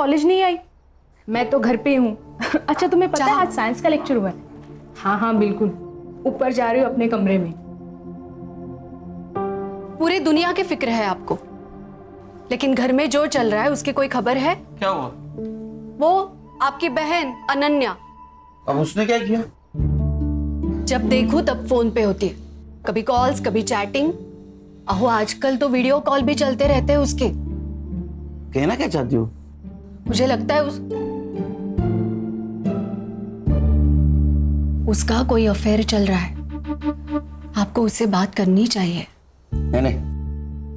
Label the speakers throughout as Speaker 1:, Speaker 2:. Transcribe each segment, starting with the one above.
Speaker 1: College नहीं आई? मैं तो घर पे हूँ। अच्छा तुम्हें पता है आज साइंस का लेक्चर हुआ है? हाँ हाँ बिल्कुल, ऊपर जा रही हूँ अपने कमरे में।
Speaker 2: पूरी दुनिया की फिक्र है आपको, लेकिन घर में जो चल रहा है उसकी कोई खबर है?
Speaker 3: क्या हुआ?
Speaker 2: वो आपकी बहन अनन्या,
Speaker 3: अब उसने क्या किया?
Speaker 2: जब देखो तब फोन पे होती है, कभी कॉल्स कभी चैटिंग। अहो आजकल तो वीडियो कॉल भी चलते रहते हैं उसके।
Speaker 3: कहना क्या चाहती हो?
Speaker 2: मुझे लगता है उसका कोई अफेयर चल रहा है। आपको उससे बात करनी चाहिए।
Speaker 3: नहीं,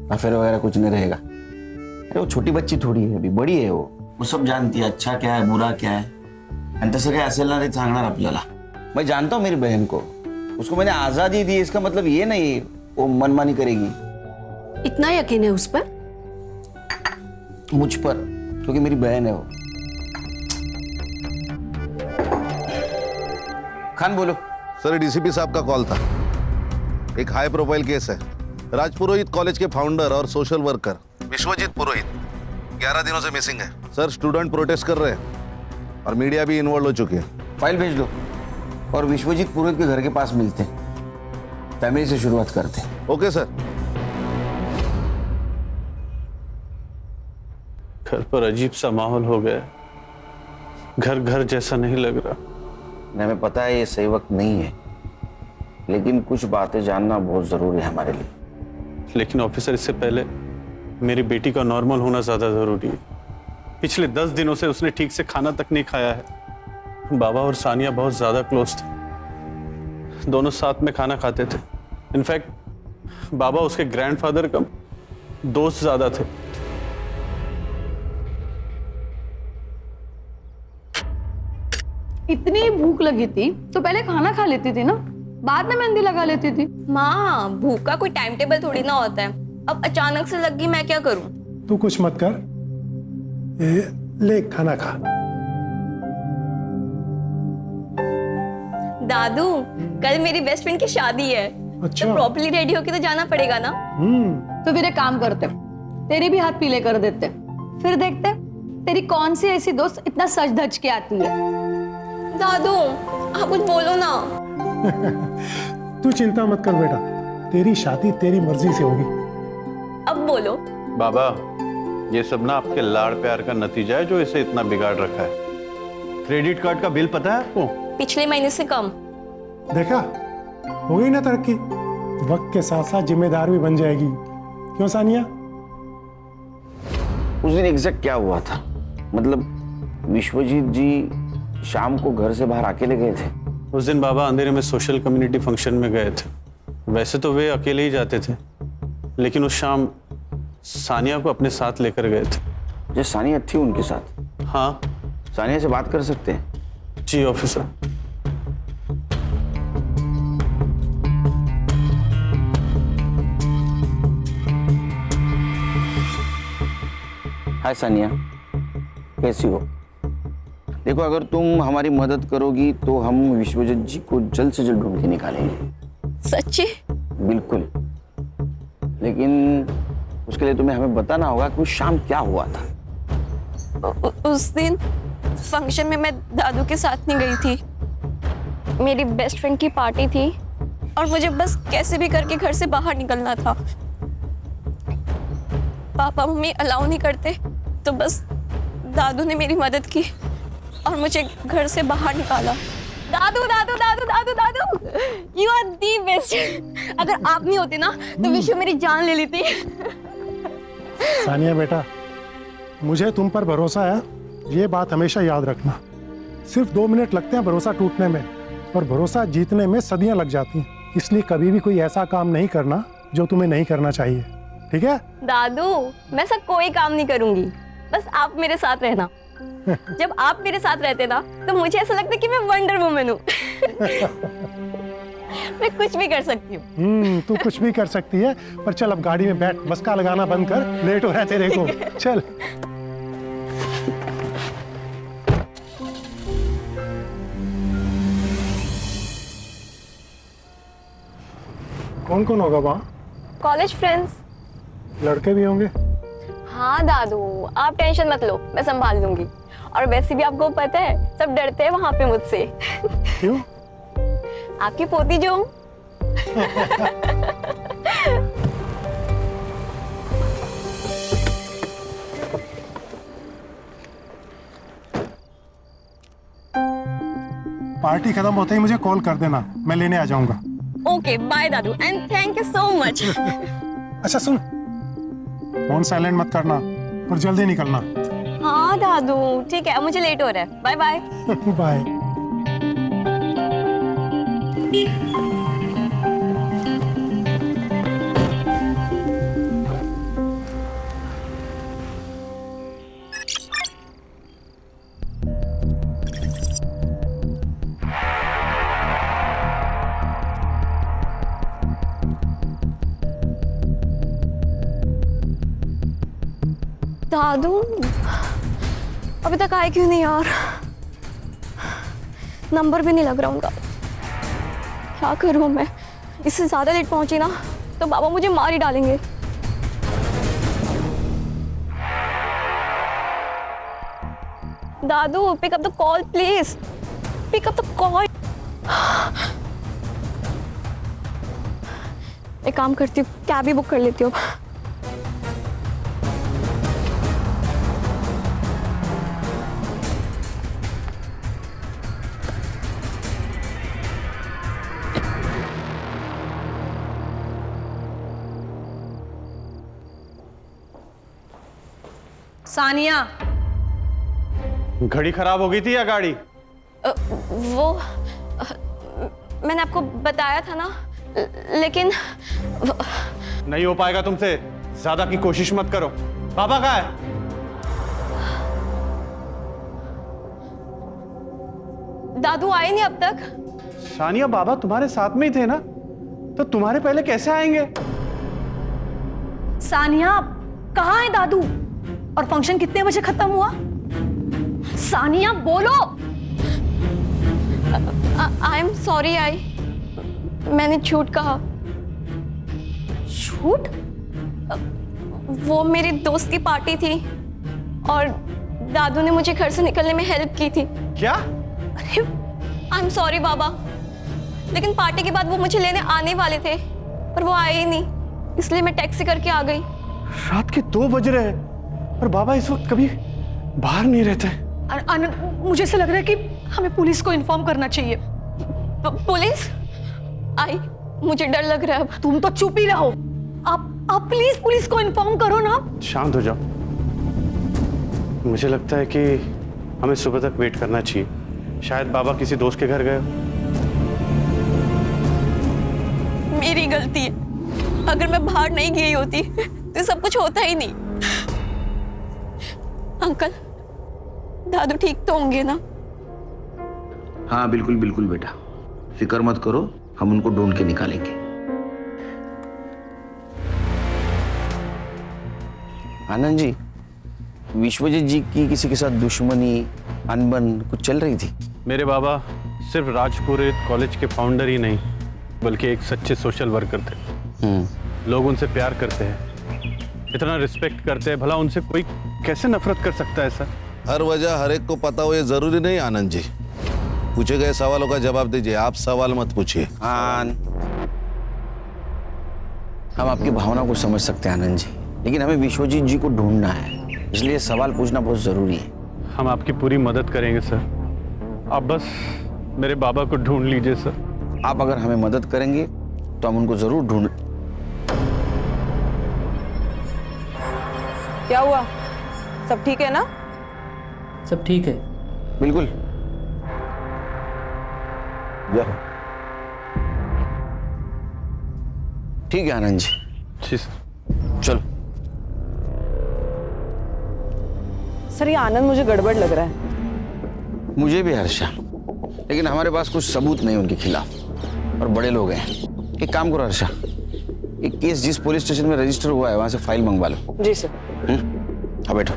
Speaker 3: अफेयर वगैरह कुछ नहीं रहेगा। अरे वो छोटी बच्ची थोड़ी है, अभी बड़ी है वो सब जानती है अच्छा क्या है बुरा क्या है। आणि तसं काय असेल ना ते सांगणार आपल्याला। मैं जानता हूँ मेरी बहन को, उसको मैंने आजादी दी, इसका मतलब ये नहीं वो मनमानी करेगी।
Speaker 2: इतना यकीन है उस पर?
Speaker 3: मुझ पर, क्योंकि मेरी बहन है वो। खान बोलो।
Speaker 4: सर डीसीपी साहब का कॉल था। एक हाई प्रोफाइल केस है। राजपुरोहित कॉलेज के फाउंडर और सोशल वर्कर विश्वजीत पुरोहित 11 दिनों से मिसिंग है। सर स्टूडेंट प्रोटेस्ट कर रहे हैं और मीडिया भी इन्वॉल्व हो चुकी है।
Speaker 3: फाइल भेज दो और विश्वजीत पुरोहित के घर के पास मिलते हैं, फैमिली से शुरुआत करते हैं।
Speaker 4: Okay sir.
Speaker 5: घर पर अजीब सा माहौल हो गया, घर घर जैसा नहीं लग रहा।
Speaker 3: हमें पता है ये सही वक्त नहीं है, लेकिन कुछ बातें जानना बहुत जरूरी है हमारे लिए।
Speaker 5: लेकिन ऑफिसर, इससे पहले मेरी बेटी का नॉर्मल होना ज्यादा जरूरी है। पिछले 10 दिनों से उसने ठीक से खाना तक नहीं खाया है। बाबा और सानिया बहुत ज्यादा क्लोज थे, दोनों साथ में खाना खाते थे। इनफैक्ट बाबा उसके ग्रैंडफादर का दोस्त ज्यादा थे।
Speaker 1: इतनी भूख लगी थी तो पहले खाना खा लेती थी ना, बाद में मेहंदी लगा लेती थी।
Speaker 6: माँ, भूख का कोई टाइम टेबल थोड़ी ना होता है। अब अचानक से लग गई, मैं क्या करूं?
Speaker 7: तू कुछ मत कर, ले खाना खा।
Speaker 6: दादू, कल मेरी बेस्ट फ्रेंड की शादी है।
Speaker 7: अच्छा।
Speaker 6: तो प्रॉपर्ली रेडी होके तो जाना पड़ेगा ना।
Speaker 1: तो फिर एक काम करते, तेरे भी हाथ पीले कर देते, फिर देखते तेरी कौन सी ऐसी दोस्त इतना सज धज के आती है।
Speaker 6: दादू, आप कुछ बोलो ना।
Speaker 7: तू चिंता मत कर बेटा, तेरी शादी तेरी मर्जी से होगी।
Speaker 6: अब बोलो।
Speaker 5: बाबा, ये सब ना आपके लाड़ प्यार का नतीजा है जो इसे इतना बिगाड़ रखा है। क्रेडिट कार्ड का बिल पता है आपको?
Speaker 6: पिछले महीने से कम।
Speaker 7: देखा, हो गई ना तरक्की। वक्त के साथ साथ जिम्मेदार भी बन जाएगी। क्यों सानिया?
Speaker 3: उस दिन एग्जैक्ट क्या हुआ था? मतलब विश्वजीत जी शाम को घर से बाहर अकेले गए थे?
Speaker 5: उस दिन बाबा अंधेरे में सोशल कम्युनिटी फंक्शन में गए थे। वैसे तो वे अकेले ही जाते थे, लेकिन उस शाम सानिया को अपने साथ लेकर गए थे।
Speaker 3: जो सानिया थी उनके साथ?
Speaker 5: हाँ।
Speaker 3: सानिया से बात कर सकते हैं?
Speaker 5: जी ऑफिसर।
Speaker 3: हाय सानिया, कैसी हो? देखो, अगर तुम हमारी मदद करोगी तो हम विश्वजीत जी को जल्द से जल्द ढूंढ के निकालेंगे।
Speaker 6: सच्ची?
Speaker 3: बिल्कुल, लेकिन उसके लिए तुम्हें हमें बताना होगा कि उस शाम क्या हुआ था।
Speaker 6: उस दिन फंक्शन में मैं दादू के साथ नहीं गई थी। मेरी बेस्ट फ्रेंड की पार्टी थी और मुझे बस कैसे भी करके घर से बाहर निकलना था। पापा मम्मी अलाउ नहीं करते, तो बस दादू ने मेरी मदद की और मुझे घर से बाहर निकाला। दादू दादू दादू दादू दादू, यू आर दी बेस्ट। अगर आप नहीं होते ना तो विश्व मेरी जान ले लेती।
Speaker 7: सानिया बेटा, मुझे तुम पर भरोसा है, ये बात हमेशा याद रखना। सिर्फ 2 मिनट लगते हैं भरोसा टूटने में, और भरोसा जीतने में सदियां लग जाती हैं। इसलिए कभी भी कोई ऐसा काम नहीं करना जो तुम्हें नहीं करना चाहिए, ठीक है?
Speaker 6: दादू, मैं ऐसा कोई काम नहीं करूंगी, बस आप मेरे साथ रहना। जब आप मेरे साथ रहते ना तो मुझे ऐसा लगता है कि मैं वंडर वुमन हूँ। मैं कुछ भी कर सकती हूँ।
Speaker 7: तू कुछ भी कर सकती है, पर चल अब गाड़ी में बैठ, बस का लगाना बंद कर, लेट हो रहा है तेरे को। चल। कौन कौन होगा वहाँ?
Speaker 6: College friends.
Speaker 7: लड़के भी होंगे?
Speaker 6: हाँ दादू, आप टेंशन मत लो, मैं संभाल लूंगी। और वैसे भी आपको पता है, सब डरते हैं वहां पे मुझसे।
Speaker 7: क्यों?
Speaker 6: आपकी पोती जो हूँ।
Speaker 7: पार्टी खत्म होते ही मुझे कॉल कर देना, मैं लेने आ जाऊंगा।
Speaker 6: ओके बाय दादू and thank you so much.
Speaker 7: अच्छा सुन, फोन साइलेंट मत करना और जल्दी निकलना।
Speaker 6: हाँ दादू ठीक है, अब मुझे लेट हो रहा है, बाय बाय।
Speaker 7: बाय।
Speaker 6: दादू अभी तक आए क्यों नहीं यार? नंबर भी नहीं लग रहा उनका। क्या करूं मैं? इससे ज्यादा लेट पहुंची ना तो बाबा मुझे मार ही डालेंगे। दादू pick up the call please, pick up the call. एक काम करती हूँ, कैब ही बुक कर लेती हूँ।
Speaker 1: सानिया,
Speaker 5: घड़ी खराब हो गई थी या गाड़ी?
Speaker 6: मैंने आपको बताया था ना, लेकिन
Speaker 5: नहीं हो पाएगा तुमसे, ज्यादा की कोशिश मत करो। पापा कहाँ है?
Speaker 6: दादू आए नहीं अब तक।
Speaker 5: सानिया, बाबा तुम्हारे साथ में ही थे ना, तो तुम्हारे पहले कैसे आएंगे?
Speaker 1: सानिया कहाँ है दादू? और फंक्शन कितने बजे खत्म हुआ? सानिया बोलो।
Speaker 6: आई एम सॉरी, मैंने झूठ कहा।
Speaker 1: झूठ?
Speaker 6: वो मेरे दोस्त की पार्टी थी और दादू ने मुझे घर से निकलने में हेल्प की थी।
Speaker 5: क्या?
Speaker 1: अरे
Speaker 6: आई एम सॉरी बाबा, लेकिन पार्टी के बाद वो मुझे लेने आने वाले थे पर वो आए ही नहीं, इसलिए मैं टैक्सी करके आ गई।
Speaker 5: रात के 2 बज रहे हैं और बाबा इस वक्त कभी बाहर नहीं रहते।
Speaker 1: आनंद, मुझे ऐसा लग रहा है कि हमें पुलिस को इन्फॉर्म करना चाहिए।
Speaker 6: पुलिस? आई, मुझे डर लग रहा है अब।
Speaker 1: तुम तो चुप ही रहो। आप प्लीज पुलिस को इन्फॉर्म करो ना।
Speaker 5: शांत हो जाओ। मुझे लगता है कि हमें सुबह तक वेट करना चाहिए, शायद बाबा किसी दोस्त के घर गए।
Speaker 6: मेरी गलती है, अगर मैं बाहर नहीं गई होती तो सब कुछ होता ही नहीं। अंकल, दादू ठीक तो होंगे ना?
Speaker 3: हाँ बिल्कुल बिल्कुल बेटा, फिक्र मत करो, हम उनको ढूंढ के निकालेंगे। आनंद जी, विश्वजीत जी की किसी के साथ दुश्मनी, अनबन कुछ चल रही थी?
Speaker 5: मेरे बाबा सिर्फ राजपुरोहित कॉलेज के फाउंडर ही नहीं, बल्कि एक सच्चे सोशल वर्कर थे। लोग उनसे प्यार करते हैं, इतना रिस्पेक्ट करते हैं, भला उनसे कोई कैसे नफरत कर सकता है सर?
Speaker 4: हर वजह हर एक को पता हो ये जरूरी नहीं आनंद जी। पूछे गए सवालों का जवाब दीजिए, आप सवाल मत पूछिए।
Speaker 3: हम आपकी भावना को समझ सकते हैं आनंद जी, लेकिन हमें विश्वजीत जी को ढूंढना है, इसलिए सवाल पूछना बहुत जरूरी है।
Speaker 5: हम आपकी पूरी मदद करेंगे सर, आप बस मेरे बाबा को ढूंढ लीजिए सर।
Speaker 3: आप अगर हमें मदद करेंगे तो हम उनको जरूर ढूंढ।
Speaker 8: क्या हुआ? सब ठीक है ना?
Speaker 9: सब ठीक है।
Speaker 3: बिल्कुल। ठीक है आनंद जी।
Speaker 5: जी सर।
Speaker 3: चलो।
Speaker 8: सर ये आनंद मुझे गड़बड़ लग रहा है।
Speaker 3: मुझे भी हर्षा, लेकिन हमारे पास कुछ सबूत नहीं उनके खिलाफ और बड़े लोग हैं। एक काम करो हर्षा, एक केस जिस पुलिस स्टेशन में रजिस्टर हुआ है वहां से फाइल मंगवा लो।
Speaker 8: जी सर।
Speaker 3: हाँ बैठो।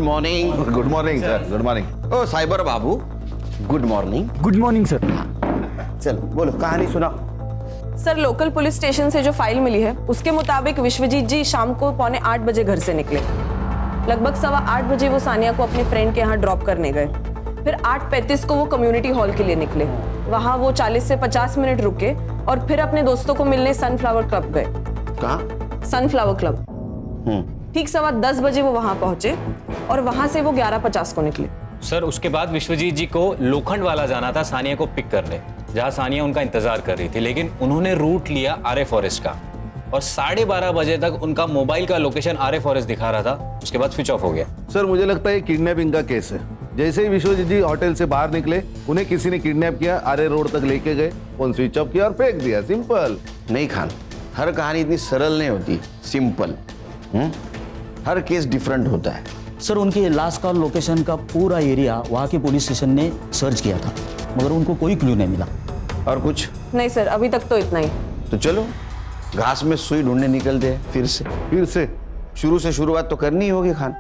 Speaker 3: Morning.
Speaker 4: Good morning sir, good morning.
Speaker 3: ओ साइबर बाबू, good morning.
Speaker 9: Good morning sir.
Speaker 3: चल बोलो, कहानी सुना।
Speaker 8: सर, लोकल पुलिस स्टेशन से जो फाइल मिली है उसके मुताबिक विश्वजीत जी शाम को 7:45 बजे घर से निकले। लगभग 8:15 बजे वो सानिया को अपने फ्रेंड के यहाँ ड्रॉप करने गए। फिर 8:35 को वो कम्युनिटी हॉल के लिए निकले। वहाँ वो 40 से 50 मिनट रुके और फिर अपने दोस्तों को मिलने सनफ्लावर क्लब गए।
Speaker 3: कहाँ?
Speaker 8: Sunflower club. ठीक 10:15 बजे वो वहाँ पहुंचे और वहाँ से वो 11:50 को निकले।
Speaker 10: सर उसके बाद विश्वजीत जी को लोखंड वाला जाना था सानिया को पिक करने, जहाँ सानिया उनका इंतजार कर रही थी, लेकिन उन्होंने रूट लिया आर्य फॉरेस्ट का और 12:30 बजे तक उनका मोबाइल का लोकेशन आर्य फॉरेस्ट दिखा रहा था। उसके बाद स्विच ऑफ हो गया।
Speaker 4: सर मुझे लगता है किडनैपिंग का केस है। जैसे ही विश्वजीत जी होटल से बाहर निकले, उन्हें किसी ने किडनैप किया, आर्य रोड तक लेके गए, फोन स्विच ऑफ किया और फेंक दिया। सिंपल।
Speaker 3: नहीं खान, हर कहानी इतनी सरल नहीं होती, सिंपल। हर केस डिफरेंट होता है।
Speaker 9: सर उनकी लास्ट कॉल लोकेशन का पूरा एरिया वहाँ के पुलिस स्टेशन ने सर्च किया था, मगर उनको कोई क्लू नहीं मिला।
Speaker 3: और कुछ
Speaker 8: नहीं सर, अभी तक तो इतना ही।
Speaker 3: तो चलो घास में सुई ढूंढने निकलते हैं फिर से। शुरू से शुरुआत तो करनी ही होगी खान।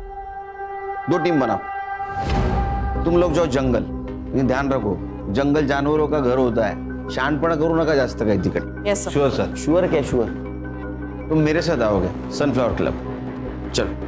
Speaker 3: 2 टीम बनाओ, तुम लोग जाओ जंगल, लेकिन ध्यान रखो जंगल जानवरों का घर होता है, शहाणपणा करू नका जास्त काही तिकडे।
Speaker 8: Yes sir.
Speaker 3: Sure sir. Sure क्या श्योर? तुम मेरे साथ आओगे सनफ्लावर क्लब। चलो।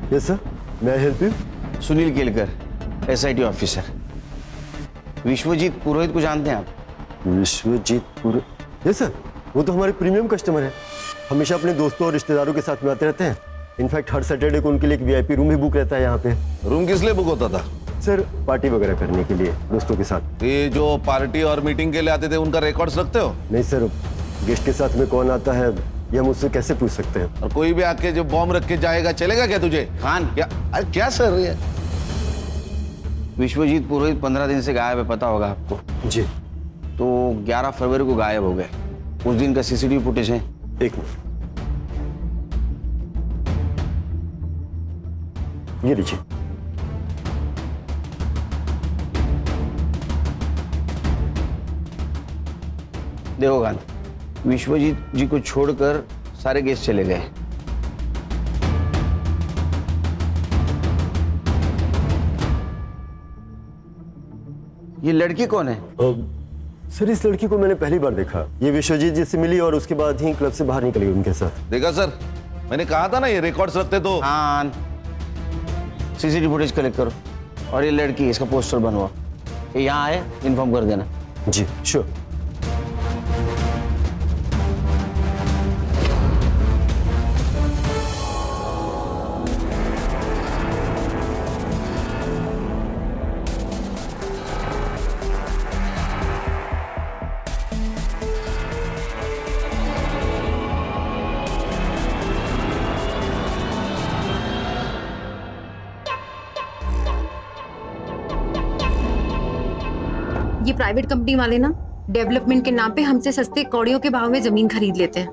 Speaker 11: यस सर, मैं help you?
Speaker 3: Sunil Kelkar, SIT officer. Vishwajeet Purohit को जानते हैं आप?
Speaker 11: विश्वजीत पुरोहित? यस सर, वो तो हमारे प्रीमियम कस्टमर हैं। हमेशा अपने दोस्तों और रिश्तेदारों के साथ में आते रहते हैं। इनफैक्ट हर सैटरडे को उनके लिए एक VIP रूम भी बुक रहता है यहाँ पे।
Speaker 4: रूम किस लिए बुक होता था?
Speaker 11: सर पार्टी वगैरह करने के लिए दोस्तों के साथ।
Speaker 4: ये जो पार्टी और मीटिंग के लिए आते थे उनका रिकॉर्ड्स रखते हो?
Speaker 11: नहीं सर, गेस्ट के साथ में कौन आता है ये हम उससे कैसे पूछ सकते हैं?
Speaker 4: और कोई भी आके जो बॉम्ब रख के जाएगा चलेगा क्या तुझे?
Speaker 3: खान
Speaker 4: क्या? अरे क्या सर ये?
Speaker 3: विश्वजीत पुरोहित 15 दिन से गायब है, पता होगा आपको।
Speaker 11: जी।
Speaker 3: तो 11 फरवरी को गायब हो गए। उस दिन का CCTV फुटेज है।
Speaker 11: एक मिनट, ये लीजिए।
Speaker 3: देखो खान, विश्वजीत जी को छोड़कर सारे गेस्ट चले गए। ये लड़की कौन है?
Speaker 11: सर इस लड़की को मैंने पहली बार देखा। ये विश्वजीत जी से मिली और उसके बाद ही क्लब से बाहर निकल गई उनके साथ।
Speaker 4: देखा सर, मैंने कहा था ना ये रिकॉर्ड्स रखते तो।
Speaker 3: खान, CCTV फुटेज कलेक्ट करो और ये लड़की, इसका पोस्टर बनवाओ। ये यहाँ आए, इन्फॉर्म कर देना।
Speaker 11: जी श्योर।
Speaker 12: ये प्राइवेट कंपनी वाले ना डेवलपमेंट के नाम पे हमसे सस्ते कौड़ियों के भाव में जमीन खरीद लेते हैं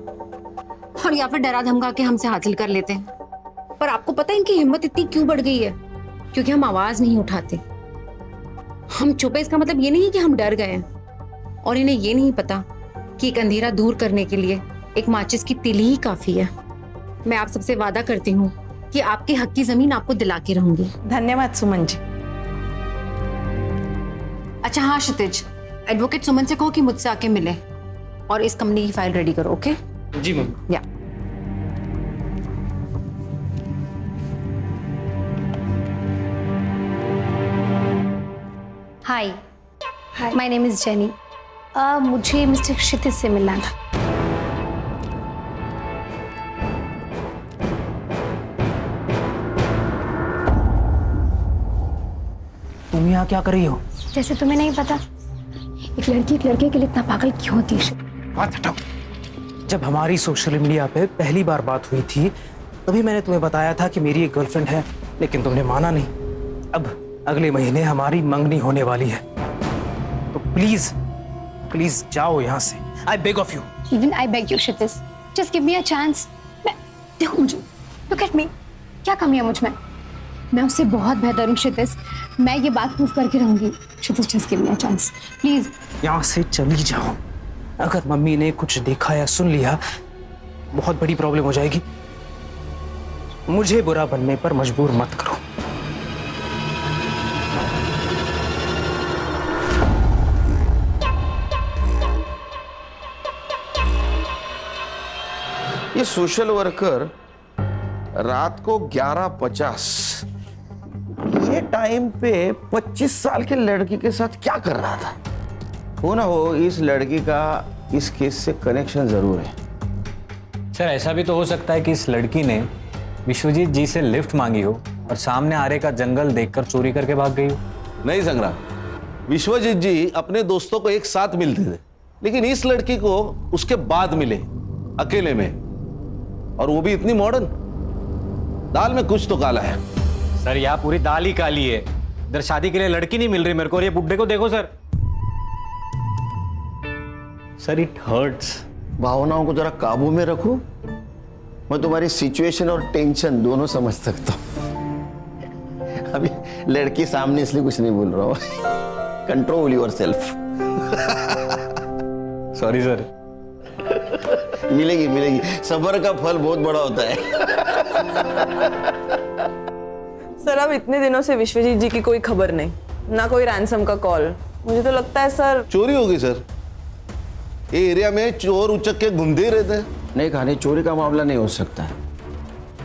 Speaker 12: और या फिर डरा धमका के हमसे हासिल कर लेते हैं। पर आपको पता है इनकी हिम्मत इतनी क्यों बढ़ गई है? क्योंकि हम आवाज नहीं उठाते। हम चुप है इसका मतलब ये नहीं कि हम डर गए हैं, और इन्हें ये नहीं पता कि एक अंधेरा दूर करने के लिए एक माचिस की तिली ही काफी है। मैं आप सबसे वादा करती हूँ कि आपके हक की जमीन आपको दिला के रहूंगी।
Speaker 8: धन्यवाद सुमन जी।
Speaker 12: अच्छा हाँ क्षितिज, एडवोकेट सुमन से कहो कि मुझसे आके मिले और इस कंपनी की फाइल रेडी करो। ओके
Speaker 10: जी मैम।
Speaker 12: या
Speaker 13: हाय, माय नेम इज जेनी। मुझे मिस्टर क्षितिज से मिलना था।
Speaker 9: तुम यहाँ क्या कर रही हो?
Speaker 13: जैसे तुम्हें नहीं पता, एक लड़की एक लड़के के लिए इतना पागल क्यों होती है?
Speaker 9: बात हटाओ। जब हमारी सोशल मीडिया पे पहली बार बात हुई थी तभी मैंने तुम्हें बताया था कि मेरी एक गर्लफ्रेंड है, लेकिन तुमने माना नहीं। अब
Speaker 14: अगले महीने हमारी मंगनी होने वाली है, तो प्लीज प्लीज जाओ यहाँ से। I beg of you.
Speaker 13: Even I beg you, Kshitij. Just give me a chance. देखो मुझे, look at me. क्या कमी है मुझ में? मैं उससे बहुत बेहतर हूँ क्षितिज। मैं ये बात प्रूव करके रहूंगी। क्षितिज, just give me a chance, please.
Speaker 14: यहाँ से चली जाओ। अगर मम्मी ने कुछ देखा या सुन लिया, बहुत बड़ी प्रॉब्लम हो जाएगी। मुझे बुरा बनने पर मजबूर मत करो।
Speaker 3: ये सोशल वर्कर रात को 11:50 ये टाइम पे 25 साल के लड़की के साथ क्या कर रहा था? हो ना हो, इस लड़की का इस केस से कनेक्शन जरूर है।
Speaker 10: सर ऐसा भी तो हो सकता है कि इस लड़की ने विश्वजीत जी से लिफ्ट मांगी हो और सामने आरे का जंगल देखकर चोरी करके भाग गई हो।
Speaker 4: नहीं संग्राम, विश्वजीत जी अपने दोस्तों को एक साथ मिलते थे, लेकिन इस लड़की को उसके बाद मिले अकेले में, और वो भी इतनी मॉडर्न। दाल में कुछ तो काला है।
Speaker 10: सर यहाँ पूरी दाल ही काली है। इधर शादी के लिए लड़की नहीं मिल रही मेरे को, और ये बुड्ढे को देखो सर। Sir it hurts.
Speaker 3: भावनाओं को जरा काबू में रखो। मैं तुम्हारी सिचुएशन और टेंशन दोनों समझ सकता हूं। अभी लड़की सामने इसलिए कुछ नहीं बोल रहा हूं। Control your self.
Speaker 10: Sorry sir.
Speaker 3: मिलेगी मिलेगी, सब्र का फल बहुत बड़ा होता है।
Speaker 8: सर अब इतने दिनों से विश्वजीत जी की कोई खबर नहीं, ना कोई रैंसम का कॉल। मुझे तो लगता है सर
Speaker 4: चोरी होगी सर। ये एरिया में चोर उचक के घूमते ही रहते हैं।
Speaker 3: नहीं कहानी, चोरी का मामला नहीं हो सकता है।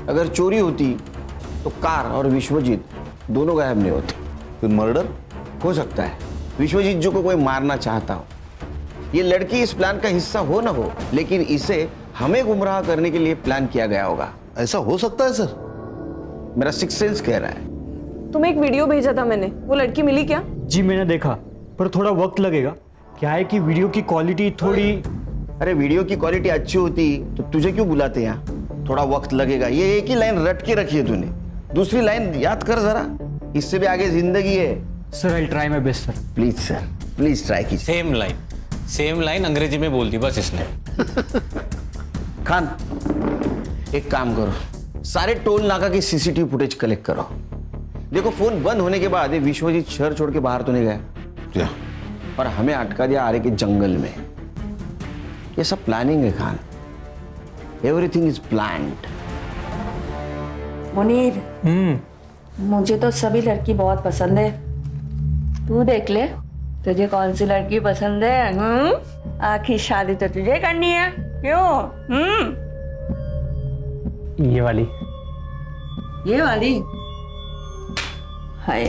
Speaker 3: अगर चोरी होती तो कार और विश्वजीत दोनों गायब नहीं होते।
Speaker 4: फिर मर्डर
Speaker 3: हो सकता है। विश्वजीत जी को कोई मारना चाहता हो, ये लड़की इस प्लान का हिस्सा हो ना हो, लेकिन इसे हमें गुमराह करने के लिए प्लान किया गया होगा।
Speaker 4: ऐसा हो सकता है सर?
Speaker 3: मेरा सिक्स सेंस कह रहा है।
Speaker 8: तुम्हें एक वीडियो भेजा था मैंने, वो लड़की मिली क्या?
Speaker 9: जी मैंने देखा, पर थोड़ा वक्त लगेगा। क्या है कि वीडियो की क्वालिटी थोड़ी।
Speaker 3: अरे वीडियो की क्वालिटी अच्छी होती तो तुझे क्यों बुलाते यहाँ? थोड़ा वक्त लगेगा। ये एक ही लाइन रट के रखी है तूने, दूसरी लाइन याद कर जरा। इससे भी आगे जिंदगी है।
Speaker 9: Sir I try my best sir.
Speaker 3: Please sir, please try कीजिए।
Speaker 10: सेम लाइन अंग्रेजी में बोल दी बस इसने।
Speaker 3: खान एक काम करो, सारे टोल नाका की सीसीटीवी फुटेज कलेक्ट करो। देखो फोन बंद होने के बाद ये विश्वजीत शहर छोड़ के बाहर तो नहीं गया, और हमें अटका दिया आरे के जंगल में। ये सब प्लानिंग है Khan. Everything is planned.
Speaker 15: Munir, मुझे तो सभी लड़की बहुत पसंद है। तू देख ले तुझे कौन सी लड़की पसंद है। आखिर शादी तो तुझे करनी है, क्यों?
Speaker 14: ये वाली।
Speaker 15: ये वाली? हाय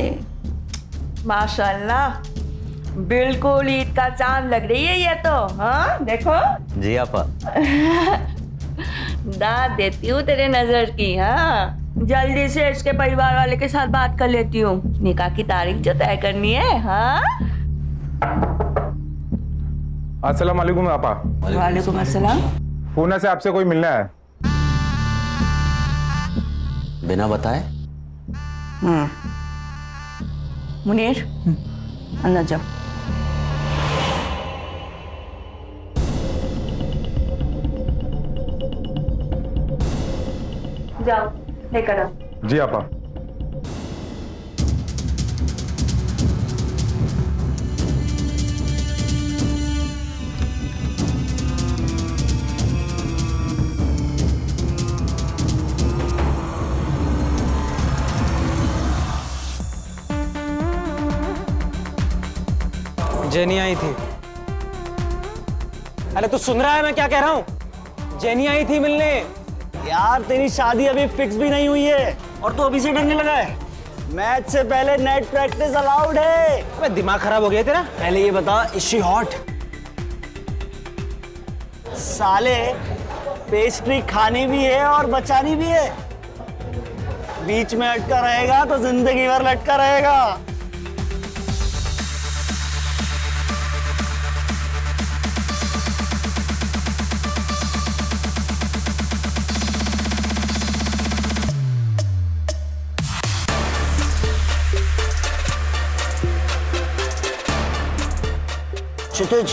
Speaker 15: माशाल्लाह, बिल्कुल ईद का चांद लग रही है ये तो। हाँ देखो।
Speaker 10: जी आपा।
Speaker 15: दाद देती हूँ तेरे नजर की। हाँ जल्दी से इसके परिवार वाले के साथ बात कर लेती हूँ, निकाह की तारीख जो तय करनी है। हाँ
Speaker 16: अस्सलाम वालेकुम आपा।
Speaker 15: वालेकुम अस्सलाम।
Speaker 16: पूना से आपसे कोई मिलना है।
Speaker 3: बिना बताए?
Speaker 15: मुनीर अंदर जाओ। जाओ लेकर आओ।
Speaker 16: जी आपा।
Speaker 14: जेनी आई थी। अरे तू सुन रहा है मैं क्या कह रहा हूँ? जेनी आई थी मिलने।
Speaker 9: यार तेरी शादी अभी फिक्स भी नहीं हुई है और तू अभी से डरने लगा है। मैच से पहले नेट प्रैक्टिस अलाउड है।
Speaker 14: अबे दिमाग खराब हो गया तेरा?
Speaker 9: पहले ये बता, इज शी हॉट? साले पेस्ट्री खानी भी है और बचानी भी है। बीच में अटका रहेगा तो जिंदगी भर लटका रहेगा।
Speaker 3: क्षितिज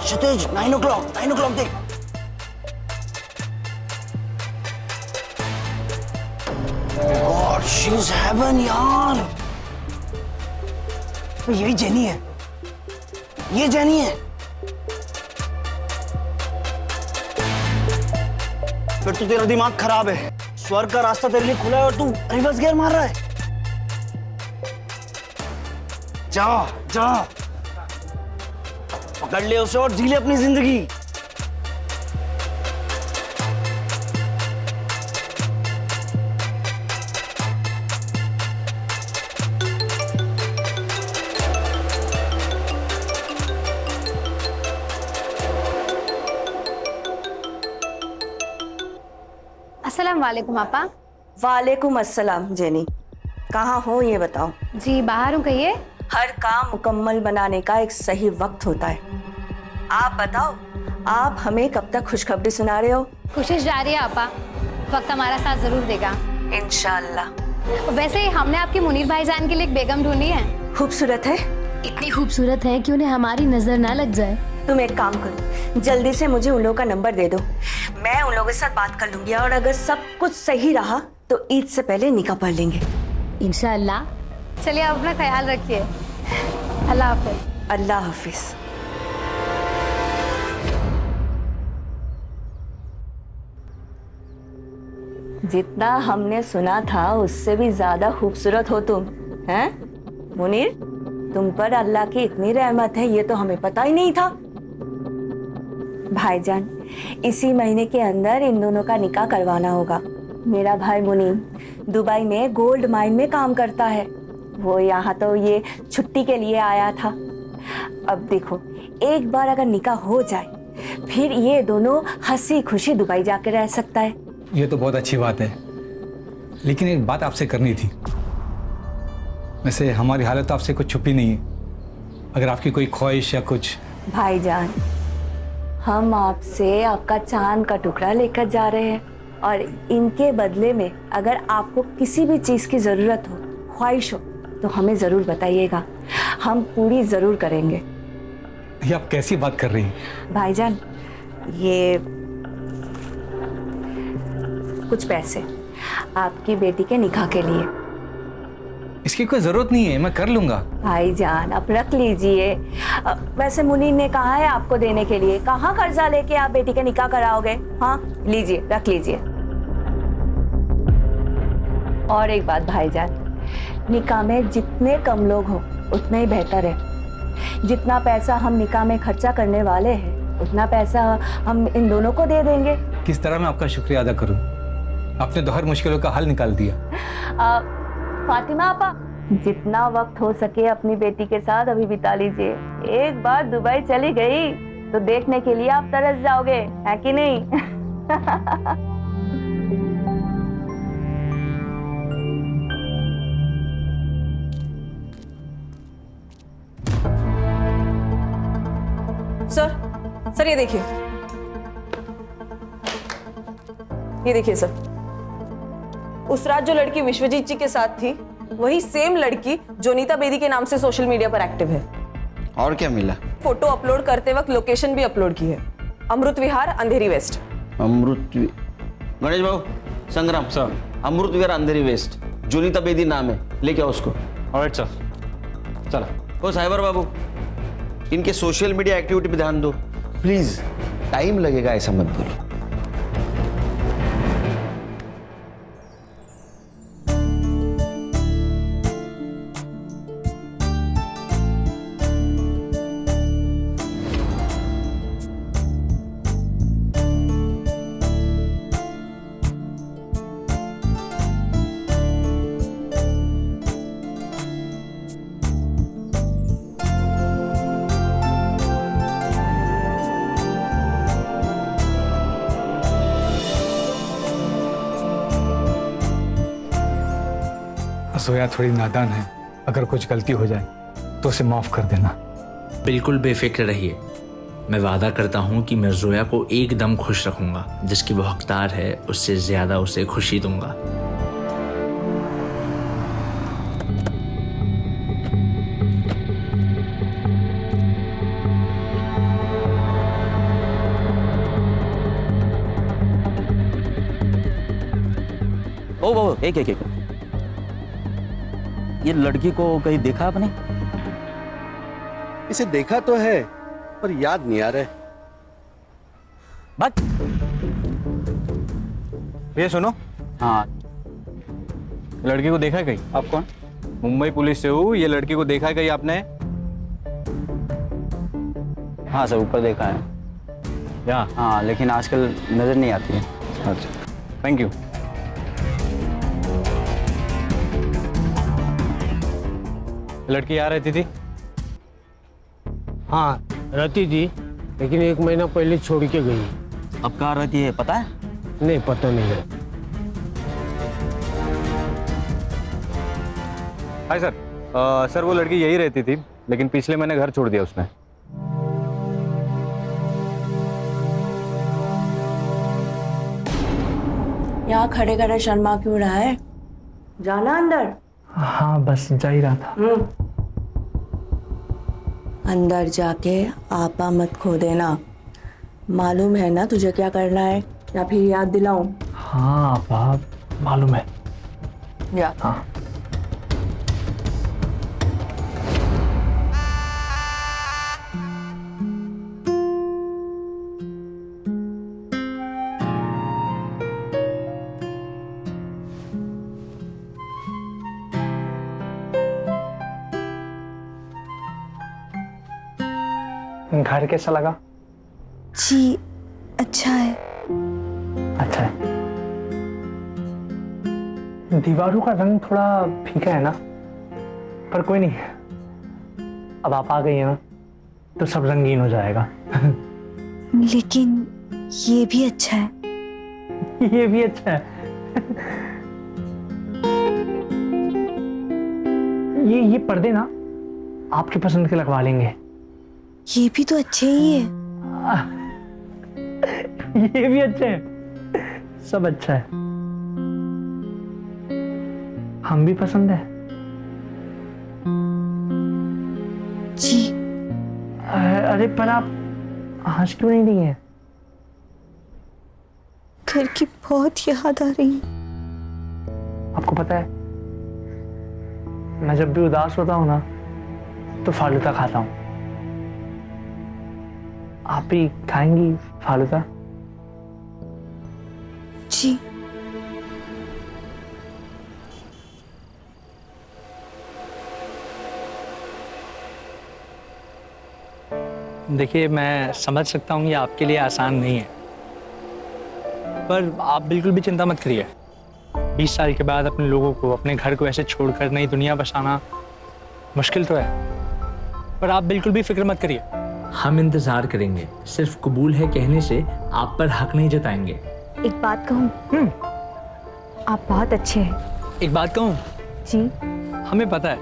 Speaker 3: क्षितिज 9 o'clock देख। गॉड शी इज हेवन यार। यही जेनी है, ये जेनी है। फिर तो तेरा दिमाग खराब है। स्वर्ग का रास्ता तेरे लिए खुला है और तू रिवर्स गियर मार रहा है। जा जा पकड़ ले उसे और जी ले अपनी जिंदगी।
Speaker 13: अस्सलाम वालेकुम आपा।
Speaker 15: वालेकुम अस्सलाम जेनी। कहाँ हो ये बताओ।
Speaker 13: जी बाहर हूँ, कहिए।
Speaker 15: हर काम मुकम्मल बनाने का एक सही वक्त होता है। आप बताओ, आप हमें कब तक खुशखबरी सुना रहे हो?
Speaker 13: कोशिश जारी है आपा, वक्त हमारा साथ जरूर देगा
Speaker 15: इंशाल्लाह।
Speaker 13: वैसे हमने आपके मुनीर भाईजान के लिए एक बेगम ढूंढी है।
Speaker 15: खूबसूरत है?
Speaker 13: इतनी खूबसूरत है कि उन्हें हमारी नजर ना लग जाए।
Speaker 15: तुम एक काम करो, जल्दी से मुझे उन लोगों का नंबर दे दो। मैं उन लोगों के साथ बात कर लूंगी और अगर सब कुछ सही रहा तो ईद से पहले निकाह पढ़ लेंगे
Speaker 13: इंशाअल्लाह। चलिए आप अपना ख्याल रखिए। अल्लाह हाफिज।
Speaker 15: अल्लाह हाफिज। जितना हमने सुना था उससे भी ज्यादा खूबसूरत हो तुम, हैं? मुनीर, तुम पर अल्लाह की इतनी रहमत है ये तो हमें पता ही नहीं था। भाईजान, इसी महीने के अंदर इन दोनों का निकाह करवाना होगा। मेरा भाई मुनीर दुबई में गोल्ड माइन में काम करता है। वो यहाँ तो ये छुट्टी के लिए आया था। अब देखो, एक बार अगर निकाह हो जाए फिर ये दोनों हंसी खुशी दुबई जाके रह सकता है।
Speaker 17: ये तो बहुत अच्छी बात है, लेकिन एक बात आपसे करनी थी। वैसे हमारी हालत तो आपसे कुछ छुपी नहीं है। अगर आपकी कोई ख्वाहिश या कुछ।
Speaker 15: भाईजान, हम आपसे आपका चांद का टुकड़ा लेकर जा रहे हैं और इनके बदले में अगर आपको किसी भी चीज़ की ज़रूरत हो, ख्वाहिश हो, तो हमें ज़रूर बताइएगा, हम पूरी ज़रूर करेंगे।
Speaker 17: ये आप कैसी बात कर रही हैं?
Speaker 15: भाईजान, ये कुछ पैसे आपकी बेटी के निकाह के लिए।
Speaker 17: इसकी कोई ज़रूरत नहीं है, मैं कर लूँगा।
Speaker 15: भाईजान, आप रख लीजिए। वैसे मुनीर ने कहा है आपको देने के लिए। कहाँ कर्जा लेके आप बेटी के निकाह कराओगे? हाँ, लीजिए, रख लीजिए। और एक बात भाईजान, निकाह में जितने कम लोग हो उतना ही बेहतर है। जितना पैसा हम निकाह में खर्चा करने वाले हैं उतना पैसा हम इन दोनों को दे देंगे।
Speaker 17: किस तरह मैं आपका शुक्रिया अदा करूं? आपने तो हर मुश्किलों का हल निकाल दिया।
Speaker 15: फातिमा आपा, जितना वक्त हो सके अपनी बेटी के साथ अभी बिता लीजिए। एक बार दुबई चली गई तो देखने के लिए आप तरस जाओगे, है कि नहीं?
Speaker 8: सर ये देखिए, सर, उस रात जो लड़की विश्वजीत जी के साथ थी वही सेम लड़की जोनीता बेदी के नाम से सोशल मीडिया पर एक्टिव है।
Speaker 3: और क्या मिला?
Speaker 8: फोटो अपलोड करते वक्त लोकेशन भी अपलोड की है, अमृत विहार अंधेरी वेस्ट।
Speaker 3: गणेश बाबू, संग्राम सर, अमृत विहार अंधेरी वेस्ट, जोनीता बेदी नाम है, लेके आओ उसको। Alright sir. चला। ओ साइबर बाबू, इनके सोशल मीडिया एक्टिविटी पे ध्यान दो प्लीज। टाइम लगेगा ऐसा मत बोलो।
Speaker 17: जोया थोड़ी नादान है, अगर कुछ गलती हो जाए तो उसे माफ कर देना।
Speaker 18: बिल्कुल बेफिक्र रहिए, मैं वादा करता हूँ कि मैं जोया को एकदम खुश रखूंगा। जिसकी वो हकदार है उससे ज्यादा उसे खुशी दूंगा।
Speaker 3: ओ एक एक एक, ये लड़की को कहीं देखा आपने?
Speaker 19: इसे देखा तो है पर याद नहीं आ रहा है।
Speaker 3: बात
Speaker 10: ये सुनो।
Speaker 3: हाँ,
Speaker 10: लड़की को देखा है कहीं?
Speaker 3: आप कौन?
Speaker 10: मुंबई पुलिस से हूँ। ये लड़की को देखा है कहीं आपने?
Speaker 3: हाँ सर, ऊपर देखा है।
Speaker 10: यहाँ?
Speaker 3: हाँ, लेकिन आजकल नजर नहीं आती है।
Speaker 10: अच्छा, थैंक यू। लड़की यहाँ रहती थी?
Speaker 20: हाँ रहती थी, लेकिन 1 महीना पहले छोड़ के गई।
Speaker 3: अब कहाँ रहती है पता है?
Speaker 20: नहीं पता नहीं है।
Speaker 10: Hi sir. सर वो लड़की यही रहती थी, लेकिन पिछले महीने घर छोड़ दिया उसने।
Speaker 15: यहाँ खड़े खड़े शर्मा क्यों रहा है? जाना अंदर।
Speaker 14: हाँ बस जा ही रहा था।
Speaker 15: अंदर जाके आपा मत खो देना। मालूम है ना तुझे क्या करना है, या फिर याद दिलाऊं?
Speaker 14: हाँ आपा मालूम है।
Speaker 15: या
Speaker 14: हाँ। घर कैसा लगा?
Speaker 13: जी अच्छा है।
Speaker 14: अच्छा है। दीवारों का रंग थोड़ा फीका है ना, पर कोई नहीं, अब आप आ गई है ना तो सब रंगीन हो जाएगा।
Speaker 13: लेकिन ये भी अच्छा है।
Speaker 14: ये भी अच्छा है। ये पर्दे ना आपकी पसंद के लगवा लेंगे।
Speaker 13: ये भी तो अच्छे ही है।
Speaker 14: ये भी अच्छे हैं, सब अच्छा है। हम भी पसंद है
Speaker 13: जी।
Speaker 14: अरे पर आप हंस क्यों नहीं रही हैं?
Speaker 13: घर की बहुत याद आ रही है।
Speaker 14: आपको पता है, मैं जब भी उदास होता हूँ ना तो फालूदा खाता हूँ। आप भी खाएंगी फालूदा?
Speaker 13: जी।
Speaker 14: देखिए मैं समझ सकता हूँ ये आपके लिए आसान नहीं है, पर आप बिल्कुल भी चिंता मत करिए। 20 साल के बाद अपने लोगों को, अपने घर को ऐसे छोड़कर नई दुनिया बसाना मुश्किल तो है, पर आप बिल्कुल भी फिक्र मत करिए।
Speaker 18: हम इंतजार करेंगे, सिर्फ कबूल है कहने से आप पर हक नहीं जताएंगे।
Speaker 13: एक बात कहूँ, आप बहुत अच्छे हैं।
Speaker 14: एक बात कहूँ?
Speaker 13: जी।
Speaker 14: हमें पता है।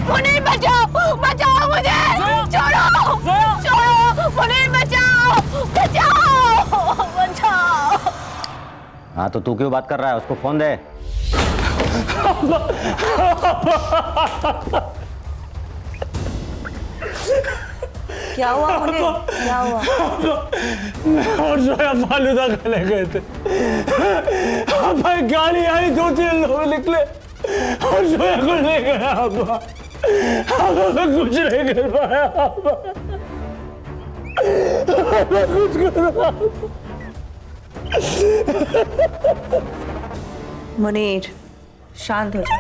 Speaker 6: मुनीर बचाओ, बचाओ मुझे, छोड़ो, छोड़ो, मुनीर बचाओ, बचाओ, बचाओ।
Speaker 3: हाँ तो तू क्यों बात कर रहा है? उसको फोन दे।
Speaker 15: क्या हुआ मुनीर? क्या हुआ?
Speaker 20: और जोया फालूदा खाने गए थे। भाई गाड़ी आई, 2-3 लोग निकले और जोया को ले गया। मैं कुछ नहीं कर पाया। मैं कुछ कर रहा।
Speaker 15: मुनीर शांत हो जा।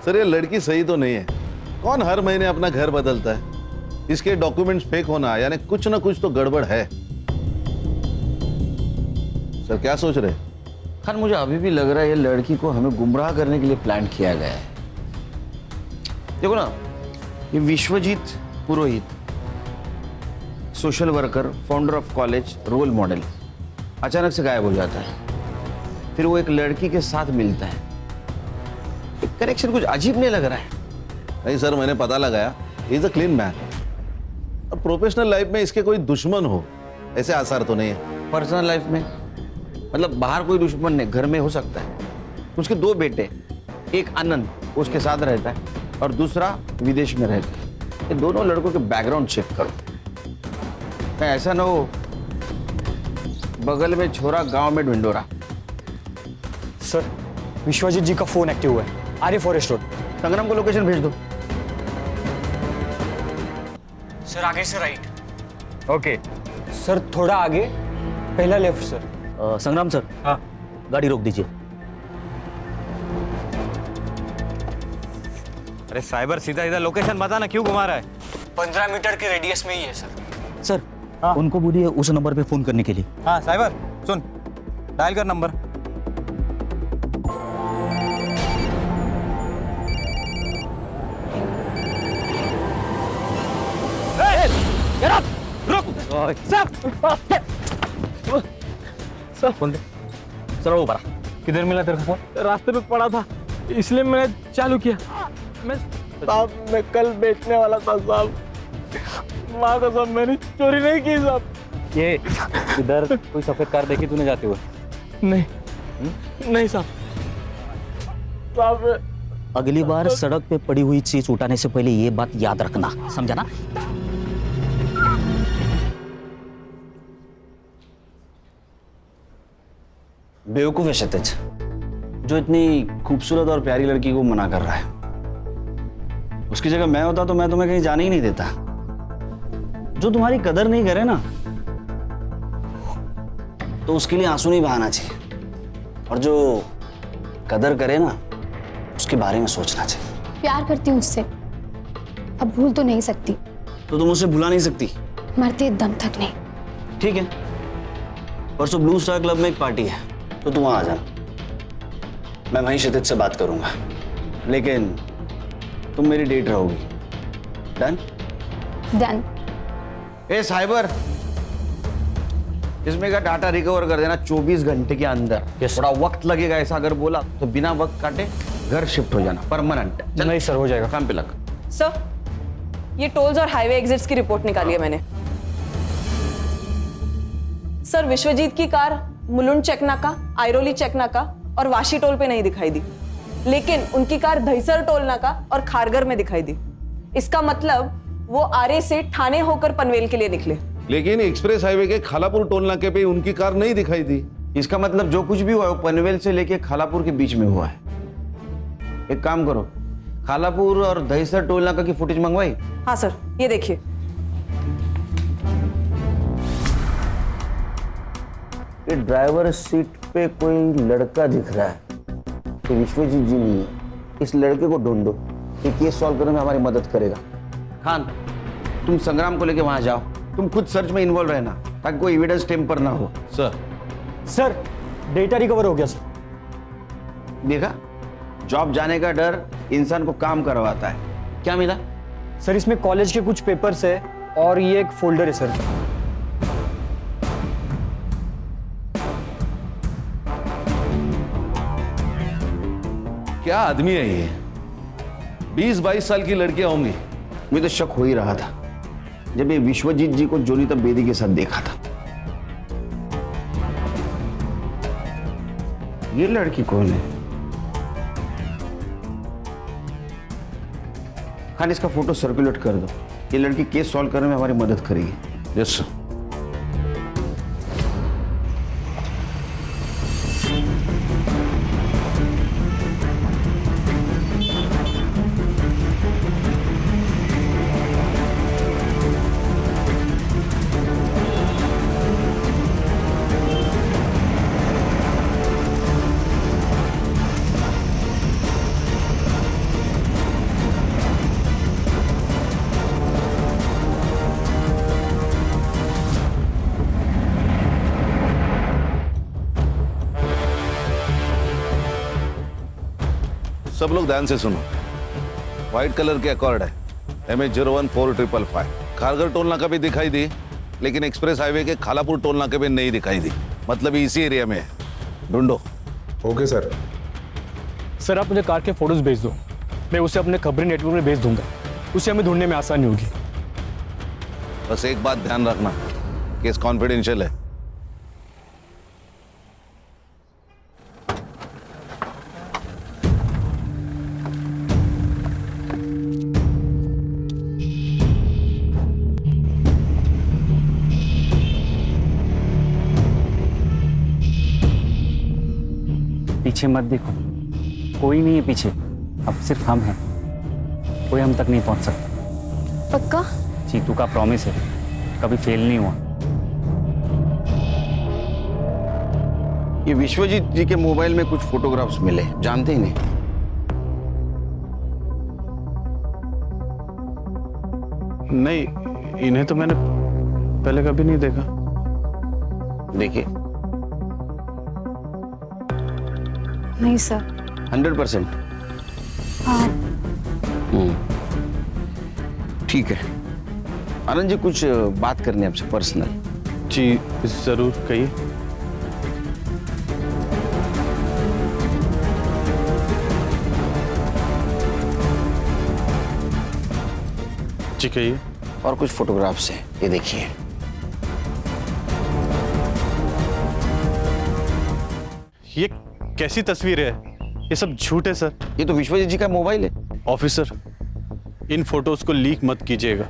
Speaker 4: सर ये लड़की सही तो नहीं है। कौन हर महीने अपना घर बदलता है? इसके डॉक्यूमेंट्स फेक होना यानी कुछ ना कुछ तो गड़बड़ है। सर क्या सोच रहे?
Speaker 3: खान मुझे अभी भी लग रहा है ये लड़की को हमें गुमराह करने के लिए प्लान किया गया है। देखो ना, ये Vishwajeet Purohit, social worker, founder of college, role model, अचानक से गायब हो जाता है, फिर वो एक लड़की के साथ मिलता है। कनेक्शन कुछ अजीब नहीं लग रहा है?
Speaker 4: नहीं सर, मैंने पता लगाया, इज अ क्लीन मैन। और प्रोफेशनल लाइफ में इसके कोई दुश्मन हो ऐसे आसार तो नहीं है।
Speaker 3: पर्सनल लाइफ में मतलब बाहर कोई दुश्मन नहीं, घर में हो सकता है। उसके 2 बेटे, एक आनंद उसके साथ रहता है और दूसरा विदेश में रहता है। ये दोनों लड़कों के बैकग्राउंड चेक करो, मैं ऐसा ना हो बगल में छोरा गांव में ढूंढोरा।
Speaker 9: सर, विश्वजीत जी का फोन एक्टिव हुआ है, आर्य फॉरेस्ट रोड।
Speaker 3: संग्राम को लोकेशन भेज दो।
Speaker 9: सर आगे से राइट। ओके सर, थोड़ा आगे, पहला लेफ्ट सर।
Speaker 21: संग्राम सर, हाँ गाड़ी रोक दीजिए।
Speaker 10: अरे साइबर, सीधा सीधा लोकेशन बता ना, क्यों घुमा रहा है?
Speaker 9: 15 मीटर के रेडियस में ही है सर।
Speaker 21: सर उनको बोलिए उस नंबर पे फोन करने के लिए।
Speaker 10: हाँ साइबर सुन, डायल कर नंबर।
Speaker 21: सर वो बड़ा
Speaker 20: किधर मिला तेरे को फोन? रास्ते पे पड़ा था, इसलिए मैंने चालू किया। मैं कल बेचने वाला था साहब, माँ कसम मैंने चोरी नहीं की साहब।
Speaker 21: ये इधर कोई सफेद कार देखी तूने जाते हुए?
Speaker 20: नहीं साहब।
Speaker 21: अगली बार सड़क पे पड़ी हुई चीज उठाने से पहले ये बात याद रखना, समझा ना?
Speaker 3: बेवकूफ है क्षितिज, जो इतनी खूबसूरत और प्यारी लड़की को मना कर रहा है। उसकी जगह मैं होता तो मैं तुम्हें कहीं जाने ही नहीं देता। जो तुम्हारी कदर नहीं करे ना, तो उसके लिए आंसू नहीं बहाना चाहिए, और जो कदर करे ना, उसके बारे में सोचना चाहिए।
Speaker 13: प्यार करती हूँ उससे, अब भूल तो नहीं सकती।
Speaker 3: तो तुम उसे भुला नहीं सकती?
Speaker 13: मरते दम तक नहीं।
Speaker 3: ठीक है, परसों ब्लू स्टार क्लब में एक पार्टी है, तो तुम वहां आ जाना। मैं वहीं क्षितिज से बात करूंगा, लेकिन तुम मेरी डेट रहोगी। डन?
Speaker 13: डन।
Speaker 3: ए साइबर, इसमें का डाटा रिकवर कर देना 24 घंटे के अंदर। थोड़ा वक्त लगेगा, ऐसा अगर बोला तो बिना वक्त काटे घर शिफ्ट हो जाना, परमानेंट।
Speaker 9: नहीं सर, हो जाएगा।
Speaker 3: काम पे लग।
Speaker 8: सर, ये टोल्स और हाईवे एग्जिट्स की रिपोर्ट निकाली है मैंने। सर, विश्वजीत की कार मुलुंड चेक नाका, आयरोली चेक नाका और वाशी टोल पे नहीं दिखाई दी, लेकिन उनकी कार दहीसर टोल नाका और खारगर में दिखाई दी। इसका मतलब वो आरे से ठाणे होकर पनवेल के लिए निकले।
Speaker 4: लेकिन एक्सप्रेस हाईवे के खालापुर टोल नाके पे उनकी कार नहीं दिखाई दी।
Speaker 3: इसका मतलब जो कुछ भी हुआ है वो पनवेल से लेके खालापुर के बीच में हुआ है। एक काम करो, खालापुर और दहीसर टोल नाका की फुटेज मंगवाई?
Speaker 8: हाँ सर, ये देखिए।
Speaker 3: ये ड्राइवर सीट पे कोई लड़का दिख रहा है, तो विश्वजीत जी नहीं है। इस लड़के को ढूंढो, ये केस सॉल्व करने में हमारी मदद करेगा। खान, तुम संग्राम को लेके वहां जाओ, तुम खुद सर्च में इन्वॉल्व रहना, ताकि कोई एविडेंस टेम्पर ना हो।
Speaker 9: सर डेटा रिकवर हो गया सर।
Speaker 3: देखा, जॉब जाने का डर इंसान को काम करवाता है। क्या मिला?
Speaker 9: सर इसमें कॉलेज के कुछ पेपर्स है और ये एक फोल्डर है सर।
Speaker 4: क्या आदमी है ये? 20-22 साल की लड़कियां होंगी।
Speaker 3: मुझे तो शक हो ही रहा था जब ये विश्वजीत जी को जोनीता बेदी के साथ देखा था। ये लड़की कौन है? खान, इसका फोटो सर्कुलेट कर दो। ये लड़की केस सॉल्व करने में हमारी मदद करेगी।
Speaker 4: Yes sir. सब लोग ध्यान से सुनो। व्हाइट कलर के अकॉर्ड है, MH014555। खारगर टोल नाका भी दिखाई दी, लेकिन एक्सप्रेस हाईवे के खालापुर टोल नाके पे नहीं दिखाई दी। मतलब इसी एरिया में है। ढूंढो।
Speaker 16: Okay sir.
Speaker 20: सर आप मुझे कार के फोटोज भेज दो, मैं उसे अपने खबरी नेटवर्क में भेज दूंगा, उसे हमें ढूंढने में आसानी होगी।
Speaker 4: बस एक बात ध्यान रखना, केस कॉन्फिडेंशियल है।
Speaker 21: पीछे मत देखो, कोई नहीं है पीछे, अब सिर्फ हम हैं। कोई हम तक नहीं पहुंच सकता।
Speaker 1: पक्का?
Speaker 21: चीतू का प्रॉमिस है, कभी फेल नहीं हुआ।
Speaker 3: ये विश्वजीत जी के मोबाइल में कुछ फोटोग्राफ्स मिले, जानते ही नहीं।
Speaker 5: नहीं, इन्हें तो मैंने पहले कभी नहीं देखा।
Speaker 3: देखिए।
Speaker 1: नहीं सर।
Speaker 3: 100%?
Speaker 1: हाँ।
Speaker 3: ठीक है। आनंद जी, कुछ बात करनी है आपसे पर्सनल।
Speaker 5: जी जरूर, कहिए। जी कहिए।
Speaker 3: और कुछ फोटोग्राफ्स हैं, ये देखिए।
Speaker 5: ये कैसी तस्वीर है? ये सब झूठ है सर।
Speaker 3: ये तो विश्वजीत जी का मोबाइल है।
Speaker 5: ऑफिसर, इन फोटोज को लीक मत कीजिएगा,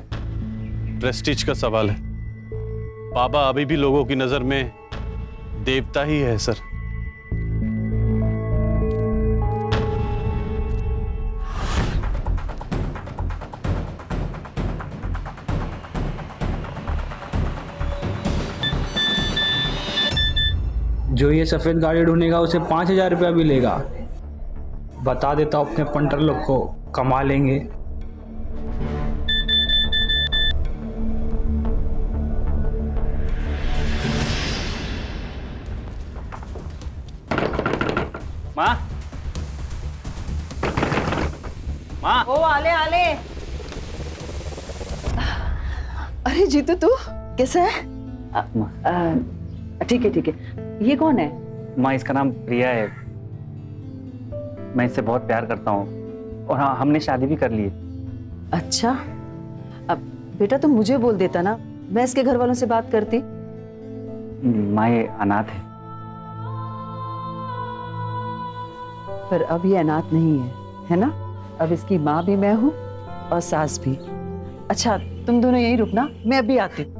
Speaker 5: प्रेस्टीज का सवाल है। बाबा अभी भी लोगों की नजर में देवता ही है सर।
Speaker 14: जो ये सफ़ेद गाड़ी ढूंढेगा उसे 5,000 रुपया भी लेगा। बता देता हूँ अपने पंटर लोग को, कमा लेंगे।
Speaker 21: माँ, माँ।
Speaker 8: ओ आले आले।
Speaker 2: अरे जीतू, तू कैसा है? ठीक है ठीक है। ये कौन है?
Speaker 21: माँ, इसका नाम प्रिया है। मैं इससे बहुत प्यार करता हूँ और हाँ, हमने शादी भी कर ली है।
Speaker 2: अच्छा, अब बेटा तुम मुझे बोल देता ना, मैं इसके घर वालों से बात करती।
Speaker 21: माँ, ये अनाथ है।
Speaker 2: पर अब ये अनाथ नहीं है ना? अब इसकी माँ भी मैं हूँ और सास भी। अच्छा, तुम दोनों यहीं रुकना, मैं अभी आती हूँ।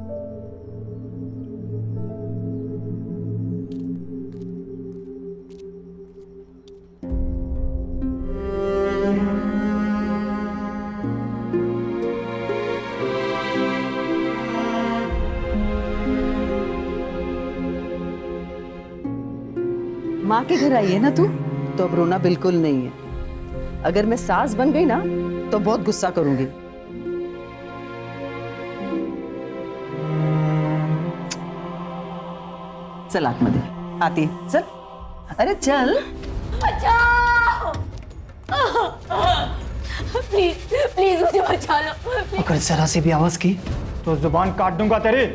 Speaker 2: माँ के घर आई है ना तू, तो अब रोना बिल्कुल नहीं है। अगर मैं सास बन गई ना तो बहुत गुस्सा करूंगी। चल आतमध्ये, आती है, चल। अरे चल।
Speaker 6: बचाओ! प्लीज प्लीज मुझे बचा लो।
Speaker 20: अगर जरा से भी आवाज की तो जुबान काट दूंगा तेरी,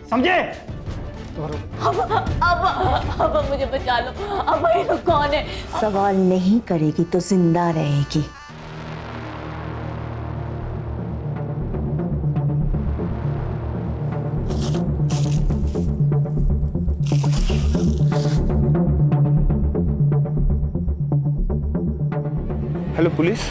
Speaker 20: समझे?
Speaker 6: अब मुझे बचा लो। अब ये लोग कौन है?
Speaker 15: सवाल नहीं करेगी तो जिंदा रहेगी।
Speaker 5: Hello police.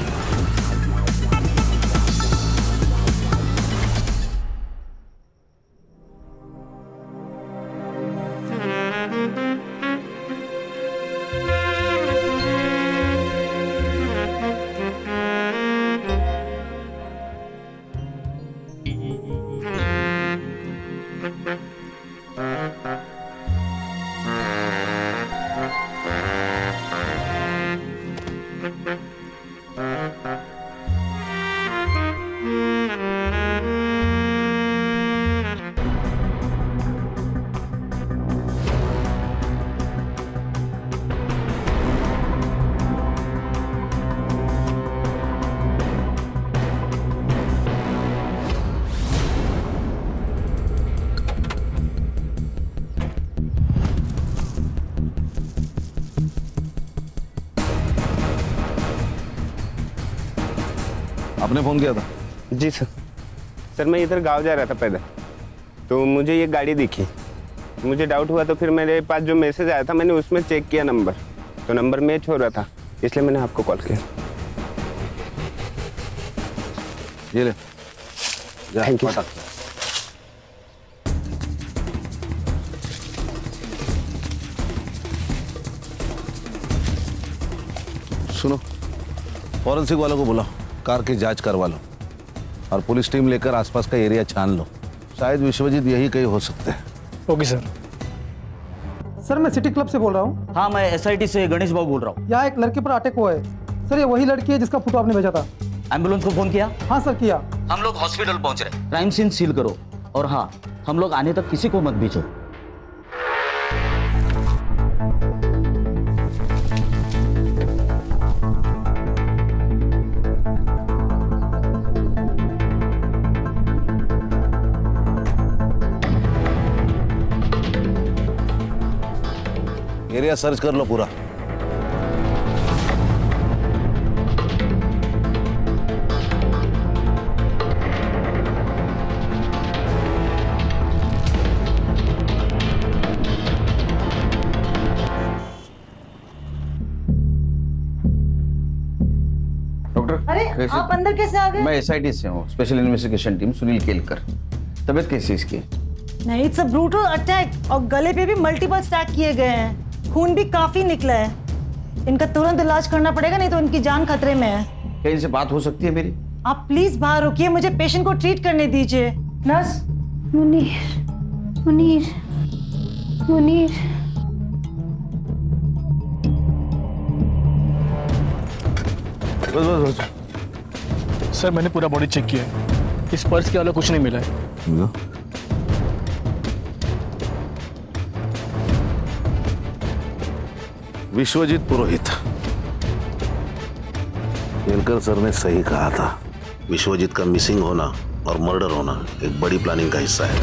Speaker 4: आपने फोन किया था?
Speaker 7: जी सर। सर मैं इधर गांव जा रहा था पैदल, तो मुझे ये गाड़ी दिखी, मुझे डाउट हुआ, तो फिर मेरे पास जो मैसेज आया था मैंने उसमें चेक किया नंबर, तो नंबर मैच हो रहा था, इसलिए मैंने आपको कॉल किया।
Speaker 4: ये ले।
Speaker 7: Thank you.
Speaker 4: सुनो, फॉरेंसिक वालों को बुलाओ, कार की जांच करवा लो और पुलिस टीम लेकर आसपास का एरिया छान लो। शायद विश्वजीत यही कहीं हो सकते हैं।
Speaker 20: Okay sir.
Speaker 22: सर मैं सिटी क्लब से बोल रहा हूँ।
Speaker 9: हाँ, मैं एसआईटी से गणेश बाबू बोल रहा हूँ।
Speaker 22: यहाँ एक लड़के पर अटैक हुआ है सर। ये वही लड़की है जिसका फोटो आपने भेजा था।
Speaker 9: एम्बुलेंस को फोन किया?
Speaker 22: हाँ सर किया।
Speaker 9: हम लोग हॉस्पिटल पहुंच रहे, क्राइम सीन सील करो, और हाँ, हम लोग आने तक किसी को मत भेजो।
Speaker 4: एरिया सर्च कर लो पूरा।
Speaker 3: डॉक्टर,
Speaker 23: अरे आप अंदर कैसे आ गए?
Speaker 3: मैं एसआईटी से हूँ, special investigation team, Sunil Kelkar. तबीयत कैसी है इसकी?
Speaker 23: नहीं, इट्स अ ब्रूटल अटैक और गले पे भी मल्टीपल स्टैक किए गए हैं। खून भी काफी निकला है। इनका तुरंत इलाज करना पड़ेगा, नहीं तो इनकी जान खतरे में है।
Speaker 3: क्या इनसे बात हो सकती है मेरी?
Speaker 23: आप प्लीज बाहर रुकिए, मुझे पेशेंट को ट्रीट करने दीजिए। नर्स।
Speaker 13: मुनीर, मुनीर, मुनीर।
Speaker 4: बस बस बस।
Speaker 20: सर मैंने पूरा बॉडी चेक किया है, इस पर्स के अलावा कुछ नहीं मिला है।
Speaker 4: विश्वजीत पुरोहित। केलकर सर ने सही कहा था, विश्वजीत का मिसिंग होना और मर्डर होना एक बड़ी प्लानिंग का हिस्सा है।